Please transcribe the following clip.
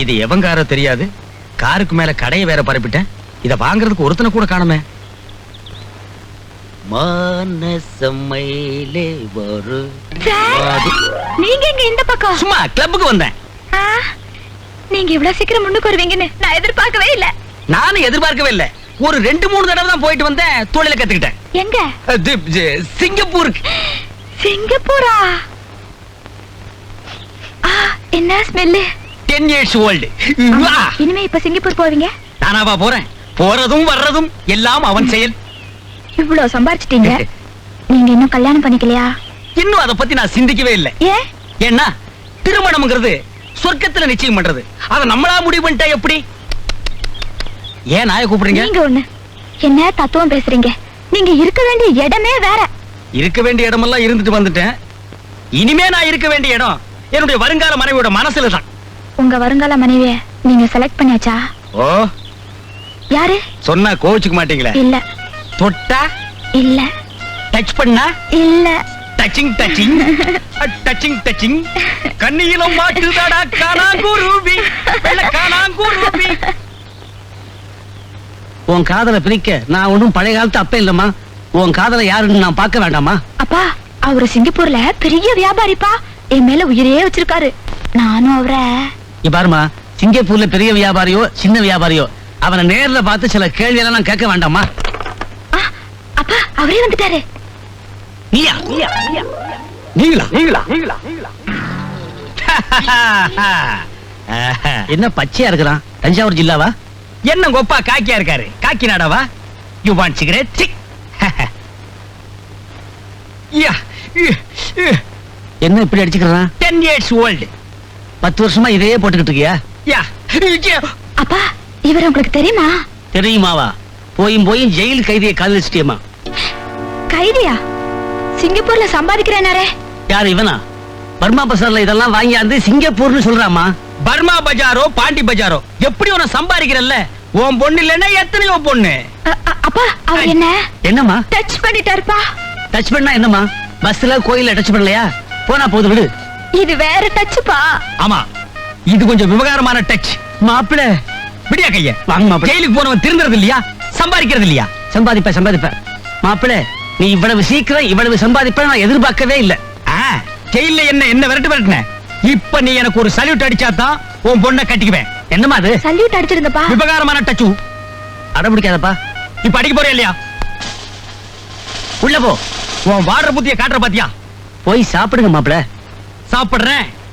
இது எவங்காரோ தெரியாது. காருக்கு மேல கடையை வேற பரப்பிட்டேன். இத வாங்குறதுக்கு ஒருத்தனை கூட காணுமே. மானசமையிலே ஒரு நீங்க எங்க இந்த பக்கம்? சும்மா கிளப்புக்கு வந்தேன். நீங்க இவ்வளவு சீக்கிரம் முன்னுக்கு வருவீங்கன்னு நான் எதிர்பார்க்கவே இல்ல. நானும் எதிர்பார்க்கவே இல்ல. ஒரு 2-3 தடவை தான் போயிட்டு வந்தேன். தொழில கத்துக்கிட்டேன். எங்க? சிங்கப்பூருக்கு. சிங்கப்பூரா? என்ன ஸ்மெல்? 10 years old. இனிமே இப்ப சிங்கப்பூர் போவீங்க? நானாவா போறேன்? போறதும் வர்றதும் எல்லாம் அவன் செயல். இவ்வளவு சம்பாரிச்சிட்டீங்க, நீங்க இன்னும் கல்யாணம் பண்ணிக்கலையா? இன்னும் அத பத்தி நான் சிந்திக்கவே இல்லை. ஏன்னா திருமணம்ங்கிறது சொர்க்கத்துல நிச்சயம் பண்றது. அத நம்மளா முடிவு பண்ணிட்டா எப்படி? ஏன் நாயை கூப்பிடுறீங்க? நீங்க ஒண்ணு என்ன தத்துவம் பேசுறீங்க? நீங்க இருக்க வேண்டிய இடமே வேற. இருக்க வேண்டிய இடமெல்லாம் இருந்துட்டு வந்துட்டேன். இனிமே நான் இருக்க வேண்டிய இடம் என்னுடைய வருங்கால மனைவியோட மனசுல தான். உங்க வருங்கால மனைவிய நீங்க செலக்ட் பண்ணியாச்சா? ஓ, யாரு? சொன்னா கோவிச்சுக்க மாட்டீங்களே? இல்ல. தொட்டா? இல்ல. டச் பண்ணா? இல்ல. டச்சிங் டச்சிங் டச்சிங் டச்சிங் கண்ணியிலும் மாட்டுதடா காணாங்குருவி வெள்ள காணாங்குருவி. உன் காதலை பிரிக்க நான் ஒன்றும் பழைய காலத்து அப்ப இல்லம்மா. உன் காதலை யாருன்னு நான் பார்க்க வேண்டாமா? அப்பா, அவரு சிங்கப்பூர்ல பெரிய வியாபாரிப்பா. என் மேல உயிரே வச்சிருக்காரு. நானும் அவரை பாருமா, சிங்கப்பூர்ல பெரிய வியாபாரியோ சின்ன வியாபாரியோ அவனை நேர்ல பார்த்து சில கேள்வி எல்லாம் கேட்க வேண்டாமா? அப்பா, அவரே வந்துட்டாரு. நீயா நீங்களா நீங்களா நீங்களா என்ன பச்சையா இருக்கிறான்? தஞ்சாவூர் ஜில்லாவா? என்ன கொப்பா காக்கியா இருக்காரு? காக்கி நாடாவா? You want cigarette? என்ன இப்படி அடிச்சுக்கிறான்? 10 years old. 10 வருஷமா இதே போட்டுக்கிட்டு இருக்கியா? அப்பா, இவர் உங்களுக்கு தெரியுமா? தெரியுமாவா? போயும் ஜெயில் கைதியை காதலிச்சிட்டியம்மா. கைதியா? சிங்கப்பூர்ல சம்பாதிக்கிறேனாரே. யாரு இவனா? பர்மா பஜார்ல இதெல்லாம் வாங்கியாந்து சிங்கப்பூர்னு சொல்றாமா? பர்மா பஜாரோ பாண்டி பஜாரோ எப்படி உன சம்பாதிக்கிறல்ல? உன் பொண்ணு இல்லன்னா எத்தனையோ பொண்ணு. அப்பா, அவர் என்ன என்னம்மா டச் பண்ணிட்டாருப்பா. டச் பண்ணா என்னம்மா? பஸ்ல கோயில்ல டச் பண்ணலையா? போனா போது விடு. இது வேற டச்பா. ஆமா, இது கொஞ்சம் விவகாரமான டச். மாப்பிள விடியா கைய வாங்க. மாப்பிள ஜெயிலுக்கு போனவன் திருந்துறது இல்லையா? சம்பாதிக்கிறது இல்லையா? சம்பாதிப்ப மாப்பிள, நீ இவ்வளவு சீக்கிரம் இவ்வளவு சம்பாதிப்ப நான் எதிர்பார்க்கவே இல்ல. ஜெயில என்ன விரட்டுன? இப்ப நீ எனக்கு ஒரு சல்யூட் அடிச்சாதான் உன் பொண்ணை கட்டிக்குவேன். என்னமா அது? சல்யூட் அடிச்சிருந்தப்பா. விவகாரமான டச்சு. அடம்பிடிக்காதப்பா. இப்ப அடிக்க போறே இல்லையா? உள்ள போ. உன் வாடுற புத்திய காட்டுற பாத்தியா? போய் சாப்பிடுங்க மாப்பிள. சாப்பிடுறேன்.